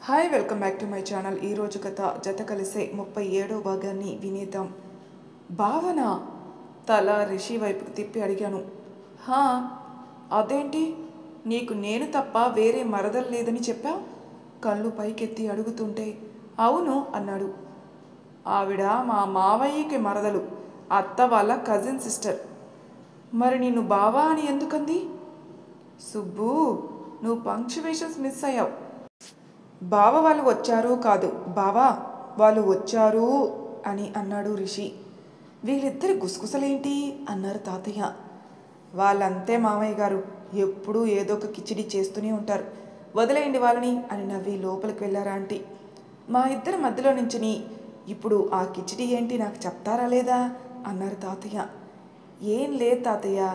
Hi welcome back to my channel. ఈరోజు కథ జత కలిసే 37వ భాగాన్ని వినేద్దాం. భావన తల రిషి వైపుకు తిప్పి అడిగాను. హా, అదేంటి, నీకు నేను తప్ప వేరే మరదలు లేదని చెప్పా? కళ్ళు పైకెత్తి అడుగుతుంటే అవును అన్నాడు. ఆవిడ మా మావయ్యకి మరదలు, అత్త వాళ్ళ కజిన్ సిస్టర్. మరి నిన్ను బావా అని ఎందుకంది? సుబ్బు, నువ్వు పంక్చువేషన్స్ మిస్ అయ్యావు. బావ వాళ్ళు వచ్చారు కాదు, బావా వాళ్ళు వచ్చారు అని అన్నాడు రిషి. వీళ్ళిద్దరి గుసగుసలేంటి అన్నారు తాతయ్య. వాళ్ళంతే మామయ్య గారు, ఎప్పుడూ ఏదో ఒక కిచిడి చేస్తూనే ఉంటారు, వదిలేయండి వాళ్ళని అని నవ్వి లోపలికి వెళ్ళారా ఆంటీ. మా ఇద్దరి మధ్యలో నుంచుని ఇప్పుడు ఆ కిచిడి ఏంటి నాకు చెప్తారా లేదా అన్నారు తాతయ్య. ఏం లేదు తాతయ్య,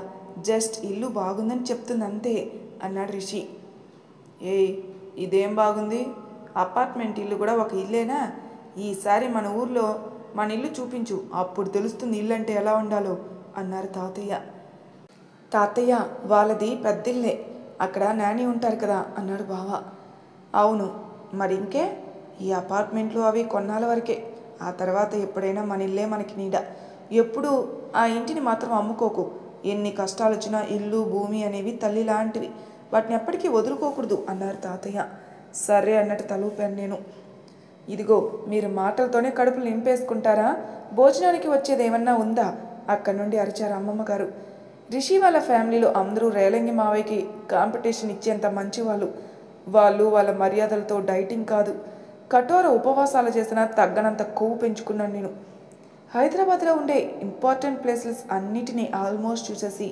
జస్ట్ ఇల్లు బాగుందని చెప్తుంది అంతే అన్నాడు రిషి. ఏయ్, ఇదేం బాగుంది, అపార్ట్మెంట్ ఇల్లు కూడా ఒక ఇల్లేనా? ఈసారి మన ఊర్లో మన ఇల్లు చూపించు, అప్పుడు తెలుస్తుంది ఇల్లు అంటే ఎలా ఉండాలో అన్నారు తాతయ్య. తాతయ్య, వాళ్ళది పెద్దిల్లే, అక్కడ నాని ఉంటారు కదా అన్నాడు బావ. అవును, మరి ఇంకే, ఈ అపార్ట్మెంట్లు అవి కొన్నాళ్ళ వరకే, ఆ తర్వాత ఎప్పుడైనా మన ఇల్లే మనకి నీడ. ఎప్పుడు ఆ ఇంటిని మాత్రం అమ్ముకోకు, ఎన్ని కష్టాలు వచ్చినా ఇల్లు భూమి అనేవి తల్లి లాంటివి, వాటిని ఎప్పటికీ వదులుకోకూడదు అన్నారు తాతయ్య. సరే అన్నట్టు తలూపాను నేను. ఇదిగో, మీరు మాటలతోనే కడుపులు నింపేసుకుంటారా, భోజనానికి వచ్చేది ఏమన్నా ఉందా అక్కడి నుండి అరిచారు అమ్మమ్మ గారు. రిషి వాళ్ళ ఫ్యామిలీలో అందరూ రేలంగి మావయ్యకి కాంపిటీషన్ ఇచ్చేంత మంచివాళ్ళు. వాళ్ళు వాళ్ళ మర్యాదలతో డైటింగ్ కాదు, కఠోర ఉపవాసాలు చేసినా తగ్గనంత కొవ్వు పెంచుకున్నాను నేను. హైదరాబాద్లో ఉండే ఇంపార్టెంట్ ప్లేసెస్ అన్నిటినీ ఆల్మోస్ట్ చూసేసి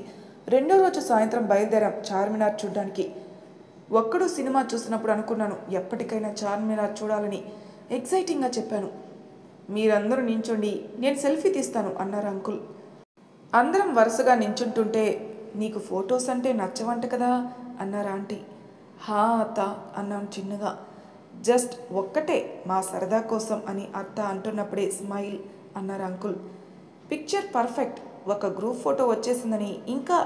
రెండో రోజు సాయంత్రం బయలుదేరాం చార్మినార్ చూడడానికి. ఒక్కడు సినిమా చూసినప్పుడు అనుకున్నాను ఎప్పటికైనా చార్మినార్ చూడాలని, ఎక్సైటింగ్గా చెప్పాను. మీరందరూ నించోండి, నేను సెల్ఫీ తీస్తాను అన్నారు అంకుల్. అందరం వరుసగా నించుంటుంటే నీకు ఫొటోస్ అంటే నచ్చవంట కదా అన్నారు ఆంటీ. హా అత్త అన్నాను చిన్నగా. జస్ట్ ఒక్కటే మా సరదా కోసం అని అత్త అంటున్నప్పుడే స్మైల్ అన్నారు అంకుల్. పిక్చర్ పర్ఫెక్ట్, ఒక గ్రూప్ ఫోటో వచ్చేసిందని ఇంకా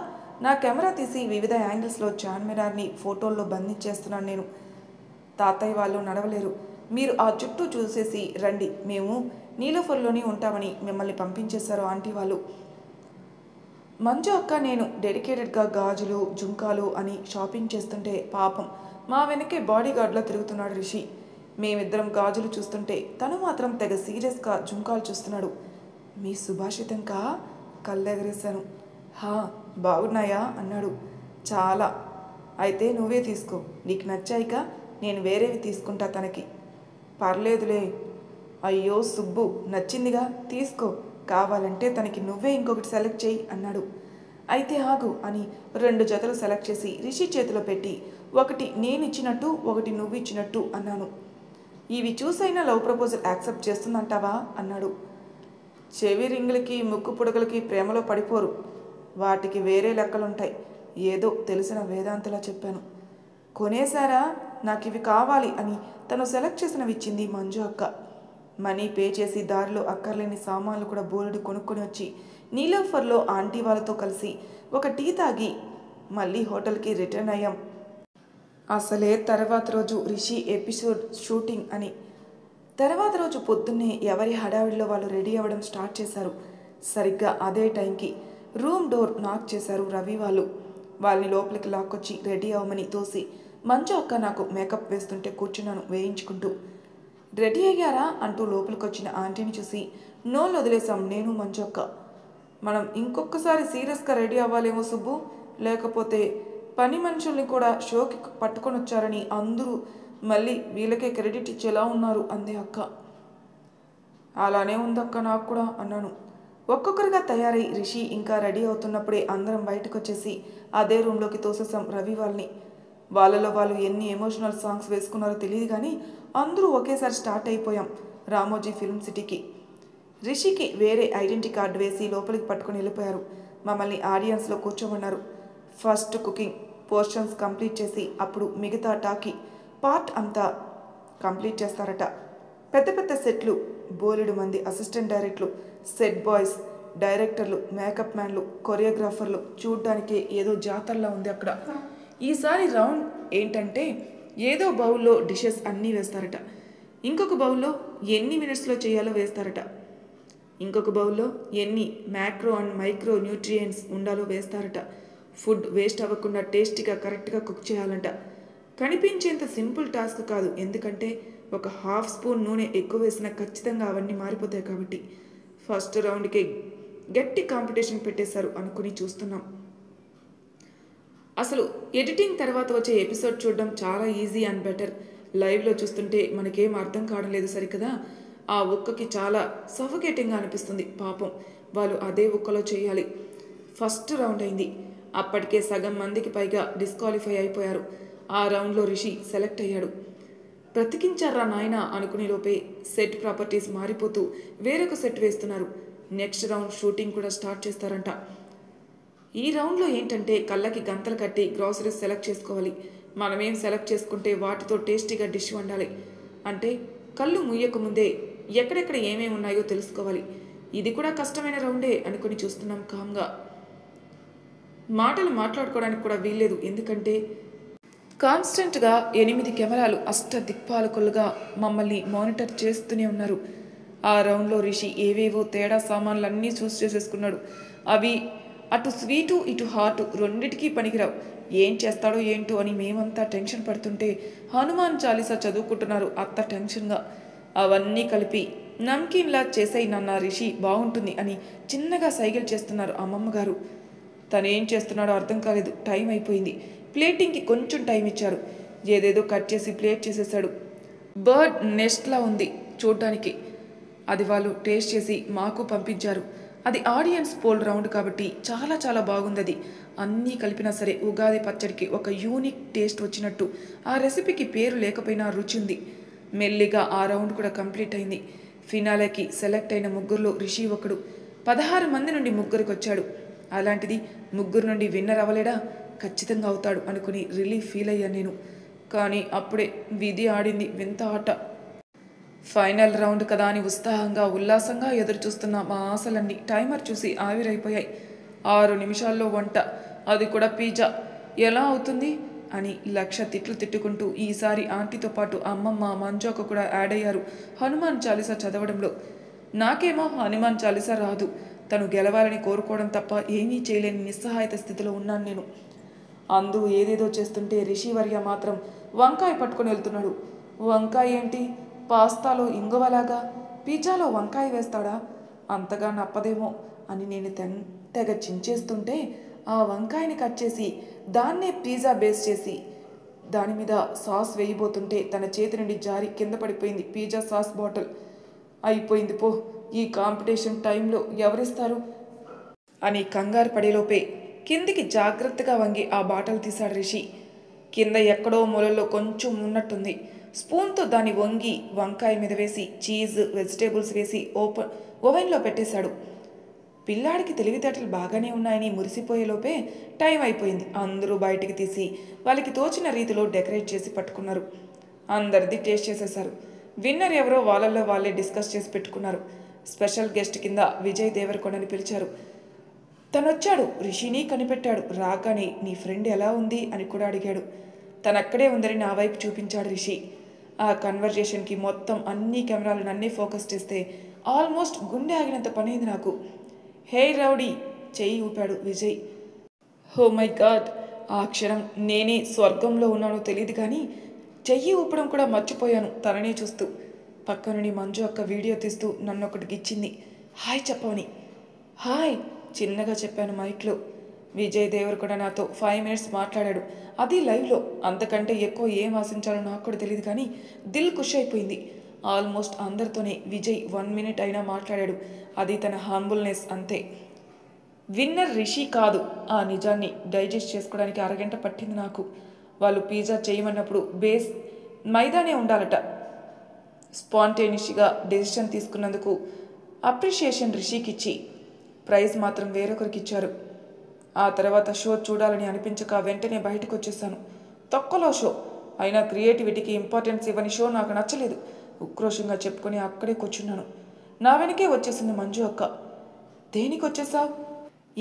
నా కెమెరా తీసి వివిధ యాంగిల్స్లో చార్మినార్ని ఫోటోల్లో బంధించేస్తున్నాను నేను. తాతయ్య వాళ్ళు నడవలేరు, మీరు ఆ చుట్టూ చూసేసి రండి, మేము నీలోఫర్లోనే ఉంటామని మిమ్మల్ని పంపించేశారు ఆంటీ వాళ్ళు. మంజు అక్క నేను డెడికేటెడ్గా గాజులు జుంకాలు అని షాపింగ్ చేస్తుంటే పాపం మా వెనకే బాడీగార్డ్లా తిరుగుతున్నాడు రిషి. మేమిద్దరం గాజులు చూస్తుంటే తను మాత్రం తెగ సీరియస్గా జుంకాలు చూస్తున్నాడు. మీ సుభాషితంకా కళ్ళెగరేశాను. హా, బాగున్నాయా అన్నాడు. చాలా. అయితే నువ్వే తీసుకో, నీకు నచ్చాయిక నేను వేరేవి తీసుకుంటా తనకి. పర్లేదులే. అయ్యో సుబ్బు, నచ్చిందిగా తీసుకో, కావాలంటే తనకి నువ్వే ఇంకొకటి సెలెక్ట్ చేయి అన్నాడు. అయితే ఆగు అని 2 జతలు సెలెక్ట్ చేసి రిషి చేతిలో పెట్టి, ఒకటి నేను ఇచ్చినట్టు ఒకటి నువ్వు ఇచ్చినట్టు అన్నాను. ఇవి చూసైనా లవ్ ప్రపోజల్ యాక్సెప్ట్ చేస్తుందంటావా అన్నాడు. చెవి రింగులకి ముక్కు పుడకలకి ప్రేమలో పడిపోరు, వాటికి వేరే లెక్కలుంటాయి, ఏదో తెలిసిన వేదాంతలా చెప్పాను. కొనేశారా, నాకు ఇవి కావాలి అని తను సెలెక్ట్ చేసినవి ఇచ్చింది మంజు అక్క. మనీ పే చేసి దారిలో అక్కర్లేని సామాన్లు కూడా బోలెడు కొనుక్కొని వచ్చి నీలోఫర్లో ఆంటీ వాళ్ళతో కలిసి ఒక టీ తాగి మళ్ళీ హోటల్కి రిటర్న్ అయ్యాం. అసలే తర్వాత రోజు రిషి ఎపిసోడ్ షూటింగ్ అని. తర్వాత రోజు పొద్దున్నే ఎవరి హడావిడిలో వాళ్ళు రెడీ అవ్వడం స్టార్ట్ చేశారు. సరిగ్గా అదే టైంకి రూమ్ డోర్ నాక్ చేశారు రవి వాళ్ళు. వాళ్ళని లోపలికి లాక్కొచ్చి రెడీ అవ్వమని తోసి మంజు అక్క నాకు మేకప్ వేస్తుంటే కూర్చున్నాను వేయించుకుంటూ. రెడీ అయ్యారా అంటూ లోపలికి వచ్చిన ఆంటీని చూసి నోళ్ళు వదిలేసాం నేను మంజు అక్క. మనం ఇంకొకసారి సీరియస్గా రెడీ అవ్వాలేమో సుబ్బు, లేకపోతే పని మనుషుల్ని కూడా షోకి పట్టుకొని వచ్చారని అందరూ మళ్ళీ వీళ్ళకే క్రెడిట్ ఇచ్చేలా ఉన్నారు అంది అక్క. అలానే ఉందక్క నాకు కూడా అన్నాను. ఒక్కొక్కరిగా తయారై రిషి ఇంకా రెడీ అవుతున్నప్పుడే అందరం బయటకు వచ్చేసి అదే రూమ్లోకి తోసేసాం రవి వాళ్ళని. వాళ్ళలో వాళ్ళు ఎన్ని ఎమోషనల్ సాంగ్స్ వేసుకున్నారో తెలియదు కానీ అందరూ ఒకేసారి స్టార్ట్ అయిపోయాం రామోజీ ఫిల్మ్ సిటీకి. రిషికి వేరే ఐడెంటిటీ కార్డు వేసి లోపలికి పట్టుకొని వెళ్ళిపోయారు. మమ్మల్ని ఆడియన్స్లో కూర్చోమన్నారు. ఫస్ట్ కుకింగ్ పోర్షన్స్ కంప్లీట్ చేసి అప్పుడు మిగతా టాకీ పార్ట్ అంతా కంప్లీట్ చేస్తారట. పెద్ద పెద్ద సెట్లు, బోలెడు మంది అసిస్టెంట్ డైరెక్టర్లు, సెట్ బాయ్స్, డైరెక్టర్లు, మేకప్ మ్యాన్లు, కొరియోగ్రాఫర్లు, చూడ్డానికి ఏదో జాతరలా ఉంది అక్కడ. ఈసారి రౌండ్ ఏంటంటే ఏదో బౌల్లో డిషెస్ అన్నీ వేస్తారట. ఇంకొక బౌల్లో ఎన్ని మినిట్స్లో చేయాలో వేస్తారట. ఇంకొక బౌల్లో ఎన్ని మ్యాక్రో అండ్ మైక్రో న్యూట్రియంట్స్ ఉండాలో వేస్తారట. ఫుడ్ వేస్ట్ అవ్వకుండా టేస్టీగా కరెక్ట్గా కుక్ చేయాలంట. కనిపించేంత సింపుల్ టాస్క్ కాదు, ఎందుకంటే ఒక హాఫ్ స్పూన్ నూనె ఎక్కువ వేసినా ఖచ్చితంగా అవన్నీ మారిపోతాయి కాబట్టి. ఫస్ట్ రౌండ్కి గట్టి కాంపిటీషన్ పెట్టేశారు అనుకుని చూస్తున్నాం. అసలు ఎడిటింగ్ తర్వాత వచ్చే ఎపిసోడ్ చూడడం చాలా ఈజీ అండ్ బెటర్. లైవ్లో చూస్తుంటే మనకేం అర్థం కావడం లేదు సరికదా. ఆ ఒక్కకి చాలా సఫోకేటింగ్గా అనిపిస్తుంది. పాపం వాళ్ళు అదే ఒక్కలో చేయాలి. ఫస్ట్ రౌండ్ అయింది. అప్పటికే సగం మందికి పైగా డిస్క్వాలిఫై అయిపోయారు. ఆ రౌండ్లో రిషి సెలెక్ట్ అయ్యాడు. బ్రతికించారా నాయన అనుకునే లోపే సెట్ ప్రాపర్టీస్ మారిపోతూ వేరొక సెట్ వేస్తున్నారు. నెక్స్ట్ రౌండ్ షూటింగ్ కూడా స్టార్ట్ చేస్తారంట. ఈ రౌండ్లో ఏంటంటే కళ్ళకి గంతలు కట్టి గ్రాసరీస్ సెలెక్ట్ చేసుకోవాలి. మనమేం సెలెక్ట్ చేసుకుంటే వాటితో టేస్టీగా డిష్ వండాలి. అంటే కళ్ళు ముయ్యక ముందే ఎక్కడెక్కడ ఏమేమి ఉన్నాయో తెలుసుకోవాలి. ఇది కూడా కష్టమైన రౌండే అనుకుని చూస్తున్నాం కామ్గా. మాటలు మాట్లాడుకోవడానికి కూడా వీల్లేదు, ఎందుకంటే కాన్స్టెంట్గా 8 కెమెరాలు అష్టదిక్పాలకులుగా మమ్మల్ని మానిటర్ చేస్తూనే ఉన్నారు. ఆ రౌండ్లో రిషి ఏవేవో తేడా సామాన్లన్నీ చూస్ చేసేసుకున్నాడు. అవి అటు స్వీటు ఇటు హాటు రెండిటికీ పనికిరావు. ఏం చేస్తాడో ఏంటో అని మేమంతా టెన్షన్ పడుతుంటే హనుమాన్ చాలీసా చదువుకుంటున్నారు అత్త టెన్షన్గా. అవన్నీ కలిపి నమ్కీన్లా చేసేయి నాన్న, రిషి బాగుంటుంది అని చిన్నగా సైగలు చేస్తున్నారు అమ్మమ్మగారు. తనేం చేస్తున్నాడో అర్థం కాలేదు. టైం అయిపోయింది. ప్లేటింగ్కి కొంచెం టైం ఇచ్చారు. ఏదేదో కట్ చేసి ప్లేట్ చేసేసాడు. బర్డ్ నెస్ట్లా ఉంది చూడ్డానికి. అది వాళ్ళు టేస్ట్ చేసి మాకు పంపించారు. అది ఆడియన్స్ పోల్ రౌండ్ కాబట్టి చాలా చాలా బాగుంది. అది అన్నీ కలిపినా సరే ఉగాది పచ్చడికి ఒక యూనిక్ టేస్ట్ వచ్చినట్టు. ఆ రెసిపీకి పేరు లేకపోయినా రుచి ఉంది. మెల్లిగా ఆ రౌండ్ కూడా కంప్లీట్ అయింది. ఫినాలేకి సెలెక్ట్ అయిన ముగ్గురులో రిషి ఒకడు. 16 మంది నుండి ముగ్గురికి వచ్చాడు. అలాంటిది ముగ్గురు నుండి విన్నర్ అవ్వలేడా? ఖచ్చితంగా అవుతాడు అనుకుని రిలీఫ్ ఫీల్ అయ్యాను నేను. కానీ అప్పుడే విధి ఆడింది వింత ఆట. ఫైనల్ రౌండ్ కదా అని ఉత్సాహంగా ఉల్లాసంగా ఎదురు చూస్తున్న మా ఆశలన్నీ టైమర్ చూసి ఆవిరైపోయాయి. 6 నిమిషాల్లో వంట, అది కూడా పిజ్జా. ఎలా అవుతుంది అని 1,00,000 తిట్లు తిట్టుకుంటూ ఈసారి ఆంటీతో పాటు అమ్మమ్మ మంజోక కూడా యాడ్ అయ్యారు హనుమాన్ చాలీసా చదవడంలో. నాకేమో హనుమాన్ చాలీసా రాదు. తను గెలవాలని కోరుకోవడం తప్ప ఏమీ చేయలేని నిస్సహాయత స్థితిలో ఉన్నాను నేను. అందు ఏదేదో చేస్తుంటే రిషివర్య మాత్రం వంకాయ పట్టుకొని వెళ్తున్నాడు. వంకాయ ఏంటి, పాస్తాలో ఇంగువలాగా పిజ్జాలో వంకాయ వేస్తాడా? అంతగా నప్పదేమో అని నేను తెగ చించేస్తుంటే ఆ వంకాయని కట్ చేసి దాన్నే పిజ్జా బేస్ చేసి దాని మీద సాస్ వేయబోతుంటే తన చేతి నుండి జారి కింద పడిపోయింది పిజ్జా సాస్ బాటిల్. అయిపోయింది పో, ఈ కాంపిటీషన్ టైంలో ఎవరిస్తారు అని కంగారు పడేలోపే కిందికి జాగ్రత్తగా వంగి ఆ బాటిల్ తీశాడు రిషి. కింద ఎక్కడో మూలలో కొంచెం ఉన్నట్టుంది. స్పూన్తో దాన్ని వంగి వంకాయ మీద వేసి చీజ్ వెజిటేబుల్స్ వేసి ఓవెన్లో పెట్టేశాడు. పిల్లాడికి తెలివితేటలు బాగానే ఉన్నాయని మురిసిపోయేలోపే టైం అయిపోయింది. అందరూ బయటికి తీసి వాళ్ళకి తోచిన రీతిలో డెకరేట్ చేసి పట్టుకున్నారు. అందరిది టేస్ట్ చేసేశారు. విన్నర్ ఎవరో వాళ్ళల్లో వాళ్ళే డిస్కస్ చేసి పెట్టుకున్నారు. స్పెషల్ గెస్ట్ కింద విజయ్ దేవరకొండని పిలిచారు. తనొచ్చాడు. రిషిని కనిపెట్టాడు. రాగానే నీ ఫ్రెండ్ ఎలా ఉంది అని కూడా అడిగాడు. తనక్కడే ఉందని నా వైపు చూపించాడు రిషి. ఆ కన్వర్జేషన్కి మొత్తం అన్ని కెమెరాలు నన్నే ఫోకస్ చేస్తే ఆల్మోస్ట్ గుండె ఆగినంత పనైంది నాకు. హే రౌడీ చెయ్యి ఊపాడు విజయ్. హో మై గాడ్, ఆ క్షణం నేనే స్వర్గంలో ఉన్నానో తెలియదు కానీ చెయ్యి ఊపడం కూడా మర్చిపోయాను తననే చూస్తూ. పక్క నుండి మంజు అక్క వీడియో తీస్తూ నన్ను ఒకటికి ఇచ్చింది హాయ్ చెప్పవని. హాయ్ చిన్నగా చెప్పాను మైక్లో. విజయ్ దేవరకొండ నాతో 5 minutes మాట్లాడాడు. అది లైవ్లో. అంతకంటే ఎక్కువ ఏం ఆశించాలో నాకు కూడా తెలియదు కానీ దిల్ ఖుష్ అయిపోయింది. ఆల్మోస్ట్ అందరితోనే విజయ్ 1 minute అయినా మాట్లాడాడు. అది తన హంబుల్నెస్ అంతే. విన్నర్ రిషి కాదు. ఆ నిజాన్ని డైజెస్ట్ చేసుకోవడానికి అరగంట పట్టింది నాకు. వాళ్ళు పిజ్జా చేయమన్నప్పుడు బేస్ మైదానే ఉండాలట. స్పాంటేనియస్గా డెసిషన్ తీసుకున్నందుకు అప్రిషియేషన్ రిషికి ఇచ్చి ప్రైజ్ మాత్రం వేరొకరికి ఇచ్చారు. ఆ తర్వాత షో చూడాలని అనిపించక వెంటనే బయటకు వచ్చేసాను. తొక్కలో షో అయినా క్రియేటివిటీకి ఇంపార్టెన్స్ ఇవ్వని షో నాకు నచ్చలేదు. ఉక్రోషంగా చెప్పుకొని అక్కడే కూర్చున్నాను. నా వెనకే వచ్చేసింది మంజు అక్క. దేనికి వచ్చేసావు?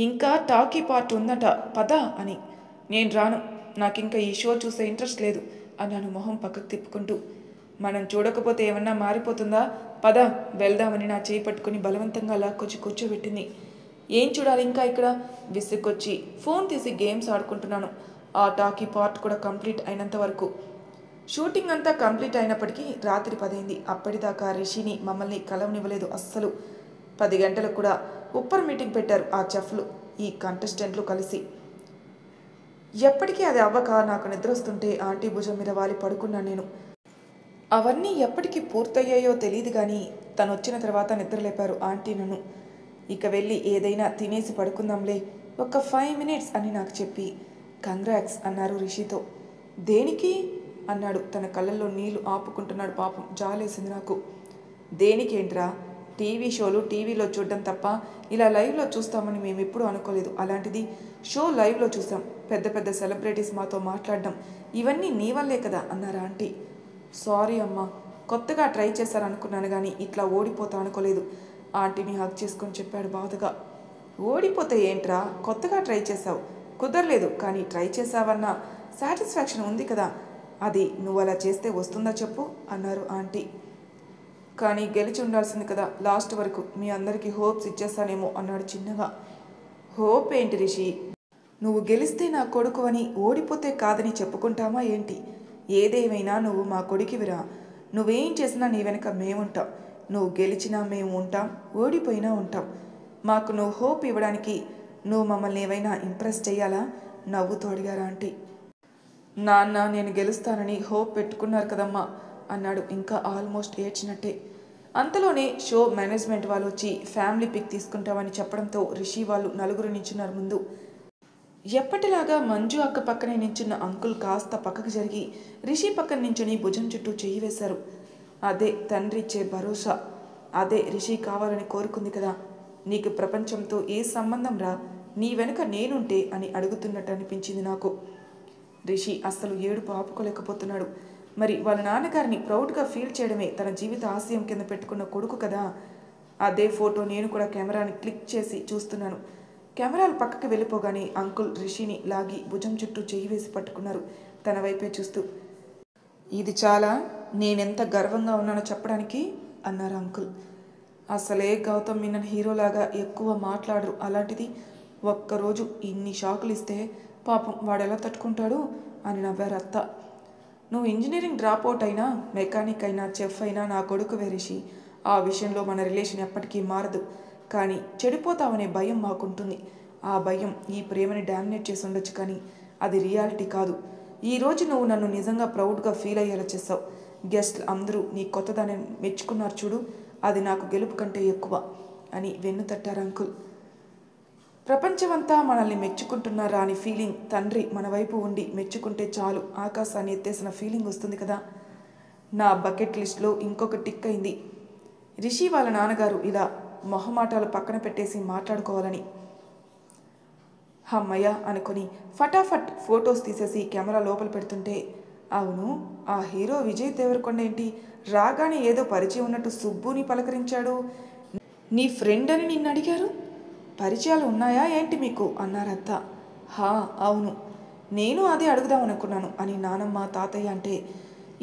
ఇంకా టాకీ పార్ట్ ఉందట పద అని. నేను రాను, నాకింకా ఈ షో చూసే ఇంట్రెస్ట్ లేదు అన్నాను మొహం పక్కకు తిప్పుకుంటూ. మనం చూడకపోతే ఏమన్నా మారిపోతుందా? పద వెళ్దామని నా చేయి పట్టుకుని బలవంతంగా లాక్కొచ్చి కూర్చోబెట్టింది. ఏం చూడాలి ఇంకా ఇక్కడ? విసుక్కొచ్చి ఫోన్ తీసి గేమ్స్ ఆడుకుంటున్నాను. ఆ టాకీ పార్ట్ కూడా కంప్లీట్ అయినంత వరకు. షూటింగ్ అంతా కంప్లీట్ అయినప్పటికీ రాత్రి 10 అయింది. అప్పటిదాకా రిషిని మమ్మల్ని కలవనివ్వలేదు అస్సలు. 10 గంటలకు కూడా ఉప్పర్ మీటింగ్ పెట్టారు ఆ చెఫ్లు, ఈ కంటెస్టెంట్లు కలిసి. ఎప్పటికీ అది అవ్వక నాకు నిద్ర వస్తుంటే ఆంటీ భుజం మీద వాలి పడుకున్నాను నేను. అవన్నీ ఎప్పటికి పూర్తయ్యాయో తెలియదు కానీ తను వచ్చిన తర్వాత నిద్రలేపారు ఆంటీ నన్ను. ఇక వెళ్ళి ఏదైనా తినేసి పడుకుందాంలే, ఒక 5 మినిట్స్ అని నాకు చెప్పి కంగ్రాట్స్ అన్నారు రిషితో. దేనికి అన్నాడు. తన కళ్ళల్లో నీళ్లు ఆపుకుంటున్నాడు పాపం. జాలేసింది నాకు. దేనికేంట్రా? టీవీ షోలు టీవీలో చూడడం తప్ప ఇలా లైవ్లో చూస్తామని మేము ఎప్పుడూ అనుకోలేదు. అలాంటిది షో లైవ్లో చూసాం. పెద్ద పెద్ద సెలబ్రిటీస్ మాతో మాట్లాడడం ఇవన్నీ నీ వల్లే కదా అన్నారు ఆంటీ. సారీ అమ్మా, కొత్తగా ట్రై చేశారనుకున్నాను కానీ ఇట్లా ఓడిపోతా అనుకోలేదు ఆంటీని హగ్ చేసుకొని చెప్పాడు బాధగా. ఓడిపోతే ఏంట్రా, కొత్తగా ట్రై చేసావు, కుదరలేదు కానీ ట్రై చేసావన్న సాటిస్ఫాక్షన్ ఉంది కదా, అది నువ్వు అలా చేస్తే వస్తుందా చెప్పు అన్నారు ఆంటీ. కానీ గెలిచి ఉండాల్సింది కదా లాస్ట్ వరకు, మీ అందరికీ హోప్స్ ఇచ్చేస్తానేమో అన్నాడు చిన్నగా. హోప్ ఏంటి రిషి? నువ్వు గెలిస్తే నా కొడుకు అని, ఓడిపోతే కాదని చెప్పుకుంటామా ఏంటి? ఏదేమైనా నువ్వు మా కొడుకువిరా. నువ్వేం చేసినా నీ వెనక మేముంటాం. నువ్వు గెలిచినా మేము ఉంటాం, ఓడిపోయినా ఉంటాం. మాకు నువ్వు హోప్ ఇవ్వడానికి నువ్వు మమ్మల్ని ఏవైనా ఇంప్రెస్ చేయాలా? నవ్వుతూ అడిగారు ఆంటీ. నాన్న నేను గెలుస్తానని హోప్ పెట్టుకున్నారు కదమ్మా అన్నాడు ఇంకా ఆల్మోస్ట్ ఏడ్చినట్టే. అంతలోనే షో మేనేజ్మెంట్ వాళ్ళు వచ్చి ఫ్యామిలీ పిక్ తీసుకుంటామని చెప్పడంతో రిషి వాళ్ళు నలుగురు నించున్నారు ముందు. ఎప్పటిలాగా మంజు అక్క పక్కనే నించున్న అంకుల్ కాస్త పక్కకు జరిగి రిషి పక్కన నించుని భుజం చుట్టూ చెయ్యి వేశారు. అదే తండ్రి ఇచ్చే భరోసా. అదే రిషి కావాలని కోరుకుంది కదా. నీకు ప్రపంచంతో ఏ సంబంధం రా, నీ వెనుక నేనుంటే అని అడుగుతున్నట్టు అనిపించింది నాకు. రిషి అస్సలు ఏడుపు ఆపుకోలేకపోతున్నాడు. మరి వాళ్ళ నాన్నగారిని ప్రౌడ్గా ఫీల్ చేయడమే తన జీవిత ఆశయం కింద పెట్టుకున్న కొడుకు కదా. అదే ఫోటో నేను కూడా కెమెరాని క్లిక్ చేసి చూస్తున్నాను. కెమెరాలు పక్కకి వెళ్ళిపోగానే అంకుల్ రిషిని లాగి భుజం చుట్టూ చెయ్యి వేసి పట్టుకున్నారు తన వైపే చూస్తూ. ఇది చాలా, నేనెంత గర్వంగా ఉన్నానో చెప్పడానికి అన్నారు అంకుల్. అసలే గౌతమ్ మీనన్ హీరోలాగా ఎక్కువ మాట్లాడరు, అలాంటిది ఒక్కరోజు ఇన్ని షాకులు ఇస్తే పాపం వాడెలా తట్టుకుంటాడు అని నవ్వారు అత్త. నువ్వు ఇంజనీరింగ్ డ్రాప్ అవుట్ అయినా, మెకానిక్ అయినా, చెఫ్ అయినా నా కొడుకు రిషి. ఆ విషయంలో మన రిలేషన్ ఎప్పటికీ మారదు. కానీ చెడిపోతావనే భయం మాకుంటుంది. ఆ భయం ఈ ప్రేమని డామినేట్ చేసి ఉండొచ్చు కానీ అది రియాలిటీ కాదు. ఈరోజు నువ్వు నన్ను నిజంగా ప్రౌడ్గా ఫీల్ అయ్యేలా చేసావు. గెస్ట్లు అందరూ నీ కొత్తదాన్ని మెచ్చుకున్నారు చూడు, అది నాకు గెలుపు కంటే ఎక్కువ అని వెన్ను తట్టారు అంకుల్. ప్రపంచమంతా మనల్ని మెచ్చుకుంటున్నారా అని ఫీలింగ్ తండ్రి మన వైపు ఉండి మెచ్చుకుంటే చాలు ఆకాశాన్ని ఎత్తేసిన ఫీలింగ్ వస్తుంది కదా. నా బకెట్ లిస్ట్లో ఇంకొక టిక్ అయింది. రిషి వాళ్ళ నాన్నగారు ఇలా మొహమాటాలు పక్కన పెట్టేసి మాట్లాడుకోవాలని. అమ్మయ్య అనుకుని ఫటాఫట్ ఫొటోస్ తీసేసి కెమెరా లోపల పెడుతుంటే, అవును ఆ హీరో విజయ్ దేవరకొండ ఏంటి రాగానే ఏదో పరిచయం ఉన్నట్టు సుబ్బుని పలకరించాడు. నీ ఫ్రెండ్ అని నిన్ను అడిగారు, పరిచయాలు ఉన్నాయా ఏంటి మీకు అన్నారత్త. హా అవును, నేను అదే అడుగుదాం అనుకున్నాను అని నానమ్మ తాతయ్య అంటే,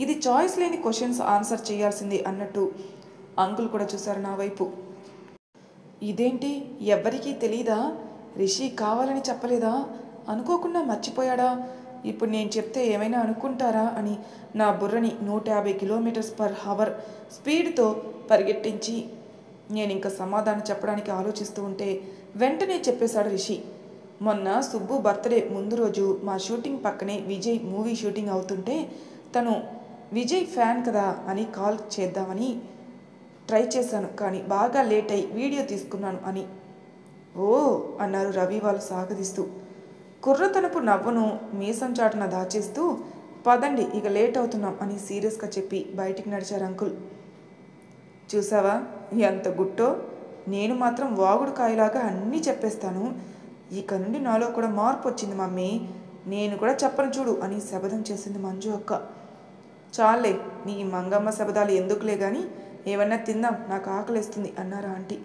ఇది చాయిస్ లేని క్వశ్చన్స్ ఆన్సర్ చేయాల్సిందే అన్నట్టు అంకుల్ కూడా చూశారు నా వైపు. ఇదేంటి ఎవ్వరికీ తెలీదా? రిషి కావాలని చెప్పలేదా? అనుకోకుండా మర్చిపోయాడా? ఇప్పుడు నేను చెప్తే ఏమైనా అనుకుంటారా అని నా బుర్రని 150 km/h స్పీడ్తో పరిగెట్టించి నేను ఇంకా సమాధానం చెప్పడానికి ఆలోచిస్తూ ఉంటే వెంటనే చెప్పేశాడు రిషి. మొన్న సుబ్బు బర్త్డే ముందు రోజు మా షూటింగ్ పక్కనే విజయ్ మూవీ షూటింగ్ అవుతుంటే తను విజయ్ ఫ్యాన్ కదా అని కాల్ చేద్దామని ట్రై చేశాను కానీ బాగా లేట్ అయి వీడియో తీసుకున్నాను అని. ఓ అన్నారు రవి వాళ్ళు సాగదీస్తూ. కుర్రతనపు నవ్వును మీసం చాటున దాచేస్తూ పదండి ఇక లేట్ అవుతున్నాం అని సీరియస్గా చెప్పి బయటికి నడిచారు అంకుల్. చూసావా ఎంత గుట్టో, నేను మాత్రం వాగుడు కాయలాగా అన్నీ చెప్పేస్తాను. ఇక నుండి నాలో కూడా మార్పు వచ్చింది మమ్మీ, నేను కూడా చెప్పను చూడు అని శబదం చేసింది మంజు అక్క. చాలే నీ మంగమ్మ శబదాలు ఎందుకులే కానీ ఏమన్నా తిందాం, నాకు ఆకలేస్తుంది అన్నారు ఆంటీ.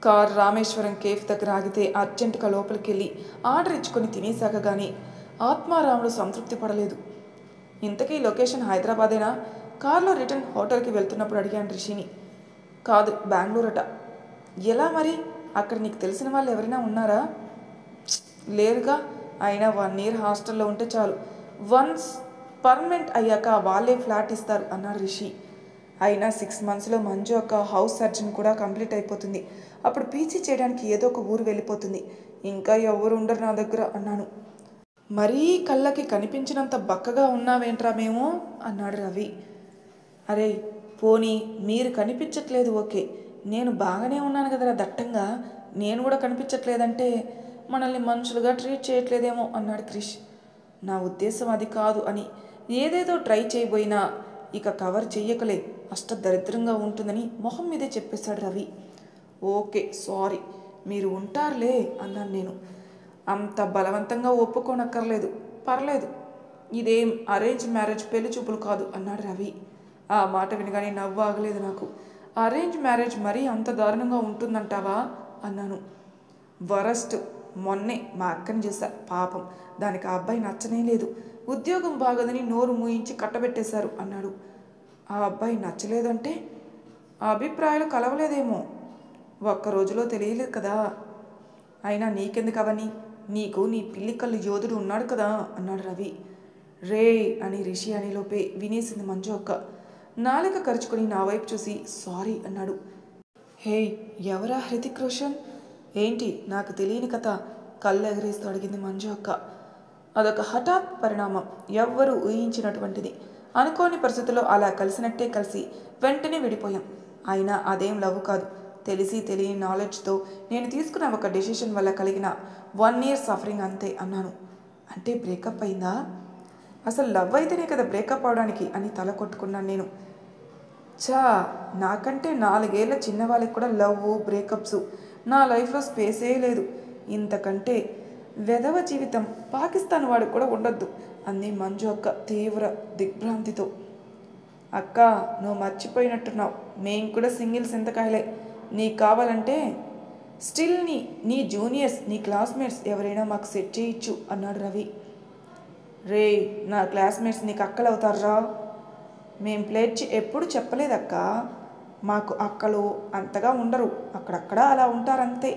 కార్ రామేశ్వరం కేఫ్ దగ్గర ఆగితే అర్జెంటుగా లోపలికి వెళ్ళి ఆర్డర్ ఇచ్చుకొని తినేసాక కానీ ఆత్మారాముడు సంతృప్తి పడలేదు. ఇంతకీ లొకేషన్ హైదరాబాదేనా? కార్లో రిటర్న్ హోటల్కి వెళ్తున్నప్పుడు అడిగాను రిషిని. కాదు, బెంగళూరు అట. ఎలా మరి? అక్కడ నీకు తెలిసిన వాళ్ళు ఎవరైనా ఉన్నారా? లేరుగా. అయినా 1 year హాస్టల్లో ఉంటే చాలు, వన్స్ పర్మనెంట్ అయ్యాక వాళ్ళే ఫ్లాట్ ఇస్తారు అన్నాడు రిషి. అయినా 6 monthsలో మంజు ఒక హౌస్ సర్జన్ కూడా కంప్లీట్ అయిపోతుంది. అప్పుడు పీజీ చేయడానికి ఏదో ఒక ఊరు వెళ్ళిపోతుంది. ఇంకా ఎవరు ఉండరు నా దగ్గర అన్నాను. మరీ కళ్ళకి కనిపించినంత బక్కగా ఉన్నావేంట్రా మేము అన్నాడు రవి. అరే పోనీ మీరు కనిపించట్లేదు ఓకే, నేను బాగానే ఉన్నాను కదరా దట్టంగా. నేను కూడా కనిపించట్లేదంటే మనల్ని మనుషులుగా ట్రీట్ చేయట్లేదేమో అన్నాడు క్రిష్. నా ఉద్దేశం అది కాదు అని. ఏదేదో ట్రై చేయబోయినా ఇక కవర్ చెయ్యకలే, అష్టదరిద్రంగా ఉంటుందని మొహం మీదే చెప్పేశాడు రవి. ఓకే సారీ, మీరు ఉంటారులే అన్నాను నేను. అంత బలవంతంగా ఒప్పుకోనక్కర్లేదు, పర్లేదు. ఇదేం అరేంజ్ మ్యారేజ్ పెళ్లి చూపులు కాదు అన్నాడు రవి. ఆ మాట వినగానే నవ్వు ఆగలేదు నాకు. అరేంజ్ మ్యారేజ్ మరీ అంత దారుణంగా ఉంటుందంటావా అన్నాను. వరస్ట్. మొన్నే మా అక్కని చూసా, పాపం దానికి ఆ అబ్బాయి నచ్చనే లేదు. ఉద్యోగం బాగదని నోరు మూయించి కట్టబెట్టేశారు అన్నాడు. ఆ అబ్బాయి నచ్చలేదంటే ఆ అభిప్రాయాలు కలవలేదేమో, ఒక్కరోజులో తెలియలేదు కదా. అయినా నీకెందుకు అవని, నీకు నీ పిల్లి కళ్ళు యోధుడు ఉన్నాడు కదా అన్నాడు రవి. రే అని రిషి అనిలోపే వినేసింది మంజు అక్క. నాలుక కరుచుకొని నా వైపు చూసి సారీ అన్నాడు. హే ఎవరా హృతిక్ రోషన్? ఏంటి నాకు తెలియని కథ కళ్ళు ఎగరేస్తూ అడిగింది మంజు అక్క. అదొక హఠాత్ పరిణామం, ఎవ్వరూ ఊహించినటువంటిది. అనుకోని పరిస్థితుల్లో అలా కలిసినట్టే కలిసి వెంటనే విడిపోయాం. అయినా అదేం లవ్ కాదు, తెలిసి తెలియని నాలెడ్జ్తో నేను తీసుకున్న ఒక డెసిషన్ వల్ల కలిగిన 1 year సఫరింగ్ అంతే అన్నాను. అంటే బ్రేకప్ అయిందా? అసలు లవ్ అయితేనే కదా బ్రేకప్ అవడానికి అని తల కొట్టుకున్నాను నేను. చా, నాకంటే 4 ఏళ్ల చిన్నవాళ్ళకి కూడా లవ్ బ్రేకప్స్, నా లైఫ్లో స్పేసే లేదు. ఇంతకంటే వెధవ జీవితం పాకిస్తాన్ వాడికి కూడా ఉండొద్దు అంది మంజు అక్క తీవ్ర దిగ్భ్రాంతితో. అక్క నువ్వు మర్చిపోయినట్టున్నావు, మేం కూడా సింగిల్స్ ఎంతకాయలే. నీకు కావాలంటే స్టిల్ నీ జూనియర్స్, నీ క్లాస్మేట్స్ ఎవరైనా మాకు సెట్ చేయొచ్చు అన్నాడు రవి. రే నా క్లాస్మేట్స్ నీకు అక్కలు అవుతారా? మేం ప్లేట్ ఎప్పుడు చెప్పలేదక్క, మాకు అక్కలు అంతగా ఉండరు, అక్కడక్కడ అలా ఉంటారంతే.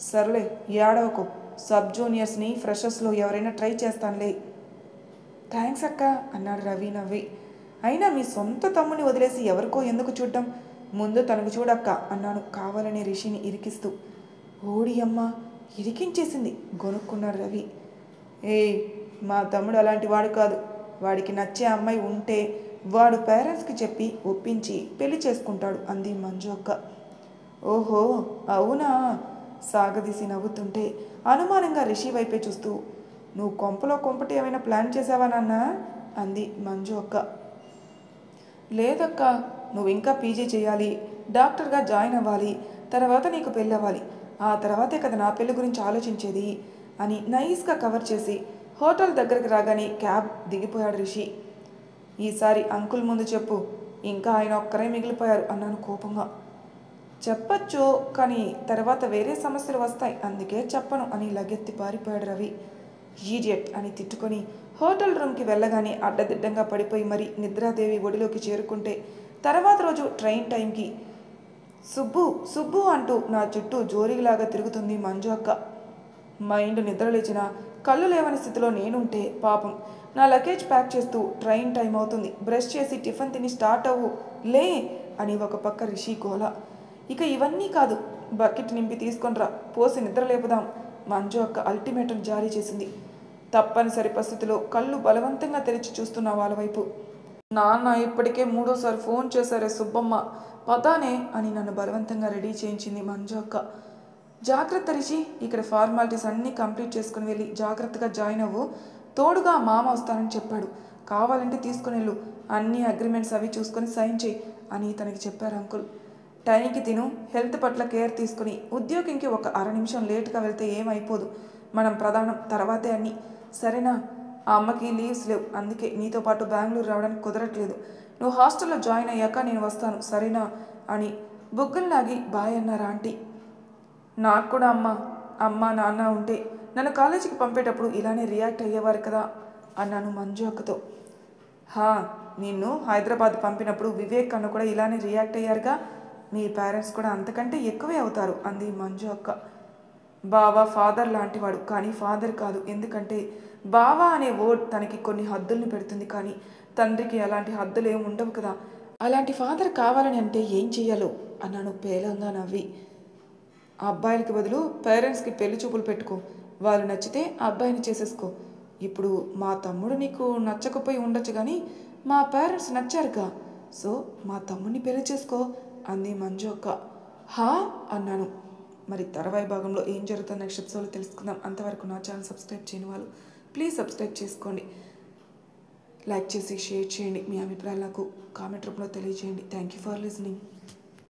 సర్లే ఏడవకు, సబ్ జూనియర్స్ని ఫ్రెషర్స్లో ఎవరైనా ట్రై చేస్తానులే. థ్యాంక్స్ అక్క అన్నాడు రవి నవ్వి. అయినా మీ సొంత తమ్ముని వదిలేసి ఎవరికో ఎందుకు చూడ్డం, ముందు తనకు చూడక్క అన్నాను కావాలని రిషిని ఇరికిస్తూ. ఓడి అమ్మ ఇరికించేసింది గొనుక్కున్నాడు రవి. ఏయ్ మా తమ్ముడు అలాంటి వాడు కాదు, వాడికి నచ్చే అమ్మాయి ఉంటే వాడు పేరెంట్స్కి చెప్పి ఒప్పించి పెళ్లి చేసుకుంటాడు అంది మంజు అక్క. ఓహో అవునా సాగదీసి నవ్వుతుంటే అనుమానంగా రిషి వైపే చూస్తూ, నువ్వు కొంపలో కొంపటి ఏమైనా ప్లాన్ చేసావా నాన్న అంది మంజు అక్క. లేదక్క, నువ్వు ఇంకా పీజీ చేయాలి, డాక్టర్గా జాయిన్ అవ్వాలి, తర్వాత నీకు పెళ్ళి అవ్వాలి, ఆ తర్వాతే కదా నా పెళ్లి గురించి ఆలోచించేది అని నైస్గా కవర్ చేసి హోటల్ దగ్గరికి రాగానే క్యాబ్ దిగిపోయాడు రిషి. ఈసారి అంకుల్ ముందు చెప్పు, ఇంకా ఆయన ఒక్కరే మిగిలిపోయారు అన్నాను కోపంగా. చెప్పచ్చు, కానీ తర్వాత వేరే సమస్యలు వస్తాయి, అందుకే చెప్పను అని లగెత్తి పారిపోయాడు రవి. ఈడియట్ అని తిట్టుకొని హోటల్ రూమ్కి వెళ్ళగానే అడ్డదిడ్డంగా పడిపోయి మరీ నిద్రాదేవి ఒడిలోకి చేరుకుంటే తర్వాత రోజు ట్రైన్ టైంకి సుబ్బు సుబ్బు అంటూ నా చుట్టూ జోరీలాగా తిరుగుతుంది మంజు అక్క. మైండ్ నిద్రలేచిన కళ్ళు లేవని స్థితిలో నేనుంటే పాపం నా లగేజ్ ప్యాక్ చేస్తూ ట్రైన్ టైం అవుతుంది, బ్రష్ చేసి టిఫిన్ తిని స్టార్ట్ అవ్వు లే అని ఒక పక్క రిషి గోల. ఇక ఇవన్నీ కాదు, బకెట్ నింపి తీసుకొనిరా, పోసి నిద్ర లేపుదాం మంజు అక్క అల్టిమేటం జారీ చేసింది. తప్పనిసరి పరిస్థితిలో కళ్ళు బలవంతంగా తెరిచి చూస్తున్న వాళ్ళ వైపు. నాన్న ఇప్పటికే 3వ సారి ఫోన్ చేశారే సుబ్బమ్మ, పదానే అని నన్ను బలవంతంగా రెడీ చేయించింది మంజు అక్క. జాగ్రత్త రిషి, ఇక్కడ ఫార్మాలిటీస్ అన్నీ కంప్లీట్ చేసుకుని వెళ్ళి జాగ్రత్తగా జాయిన్ అవ్వు, తోడుగా మామ వస్తానని చెప్పాడు, కావాలంటే తీసుకుని వెళ్ళు, అన్ని అగ్రిమెంట్స్ అవి చూసుకొని సైన్ చేయి అని తనకి చెప్పారు అంకుల్. టైంకి తిను, హెల్త్ పట్ల కేర్ తీసుకుని ఉద్యోగంకి ఒక 1/2 నిమిషం లేట్గా వెళ్తే ఏమైపోదు, మనం ప్రధానం తర్వాతే అన్నీ, సరేనా? ఆ అమ్మకి లీవ్స్ లేవు, అందుకే నీతో పాటు బెంగళూరు రావడానికి కుదరట్లేదు, నువ్వు హాస్టల్లో జాయిన్ అయ్యాక నేను వస్తాను సరేనా అని బుగ్గల్లాగి బాయ్ అన్నారు ఆంటీ. నాకు కూడా అమ్మ నాన్న ఉంటే నన్ను కాలేజీకి పంపేటప్పుడు ఇలానే రియాక్ట్ అయ్యేవారు కదా అన్నాను మంజు అక్కతో. హా, నిన్ను హైదరాబాద్ పంపినప్పుడు వివేక్ అన్న కూడా ఇలానే రియాక్ట్ అయ్యారుగా. మీ పేరెంట్స్ కూడా అంతకంటే ఎక్కువే అవుతారు అంది మంజు అక్క. బావ ఫాదర్ లాంటివాడు, కానీ ఫాదర్ కాదు. ఎందుకంటే బావ అనే వర్డ్ తనకి కొన్ని హద్దుల్ని పెడుతుంది, కానీ తండ్రికి అలాంటి హద్దులు ఏమి ఉండవు కదా. అలాంటి ఫాదర్ కావాలని అంటే ఏం చెయ్యాలో అన్నాను పేలంగా నవ్వి. ఆ అబ్బాయిలకి బదులు పేరెంట్స్కి పెళ్లి చూపులు పెట్టుకో. వాళ్ళు నచ్చితే ఆ అబ్బాయిని చేసేసుకో. ఇప్పుడు మా తమ్ముడు నీకు నచ్చకపోయి ఉండొచ్చు, కానీ మా పేరెంట్స్ నచ్చారుగా. సో మా తమ్ముడిని పెళ్లి చేసుకో అంది మంజు అక్క. హా అన్నాను. మరి తర్వాయి భాగంలో ఏం జరుగుతుందో నెక్స్ట్ ఎపిసోడ్లో తెలుసుకుందాం. అంతవరకు నా ఛానల్ సబ్స్క్రైబ్ చేయని వాళ్ళు ప్లీజ్ సబ్స్క్రైబ్ చేసుకోండి. లైక్ చేసి షేర్ చేయండి. మీ అభిప్రాయాలు నాకు కామెంట్ రూపంలో తెలియజేయండి. Thank you for listening.